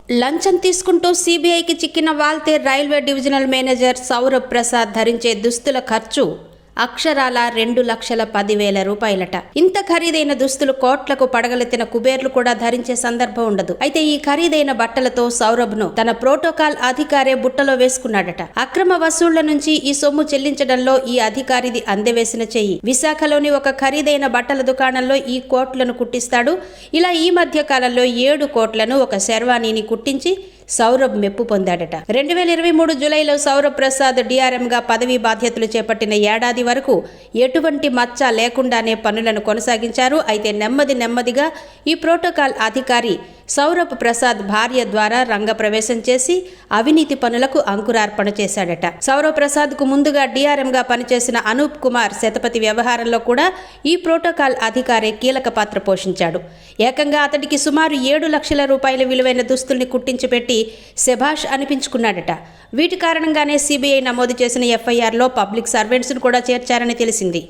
లంచం తీసుకుంటూ సీబీఐకి చిక్కిన Waltair railway divisional manager Saurabh Prasad ధరించే దుస్తుల ఖర్చు అక్షరాల 2,10,000 రూపాయలట. ఇంత ఖరీదైన దుస్తులు కోట్లకు పడగలెత్తిన కుబేర్లు కూడా ధరించే సందర్భం ఉండదు. అయితే ఈ ఖరీదైన బట్టలతో సౌరభ్ను తన ప్రోటోకాల్ అధికారే బుట్టలో వేసుకున్నాడట. అక్రమ వసూళ్ల నుంచి ఈ సొమ్ము చెల్లించడంలో ఈ అధికారిది అందవేసిన చెయ్యి. విశాఖలోని ఒక ఖరీదైన బట్టల దుకాణంలో ఈ కోట్లను కుట్టిస్తాడు. ఇలా ఈ మధ్య కాలంలో 7 కోట్లను ఒక శర్వానీని కుట్టించి సౌరభ్ మెప్పు పొందాడట. 2023 జూలైలో సౌరభ్ ప్రసాద్ డిఆర్ఎంగా పదవీ బాధ్యతలు చేపట్టిన ఏడాది వరకు ఎటువంటి మచ్చ లేకుండానే పనులను కొనసాగించారు. అయితే నెమ్మదిగా ఈ ప్రోటోకాల్ అధికారి సౌరభ్ ప్రసాద్ భార్య ద్వారా రంగప్రవేశం చేసి అవినీతి పనులకు అంకురార్పణ చేశాడట. సౌరభ్ ప్రసాద్ కు ముందుగా డిఆర్ఎంగా పనిచేసిన అనూప్ కుమార్ శతపథి వ్యవహారంలో కూడా ఈ ప్రోటోకాల్ అధికారి కీలక పాత్ర పోషించాడు. ఏకంగా అతడికి సుమారు 7 లక్షల రూపాయల విలువైన దుస్తుల్ని కుట్టించి పెట్టి శభాష్ అనిపించుకున్నాడట. వీటి కారణంగానే సీబీఐ నమోదు చేసిన ఎఫ్ఐఆర్లో పబ్లిక్ సర్వెంట్స్ను కూడా చేర్చారని తెలిసింది.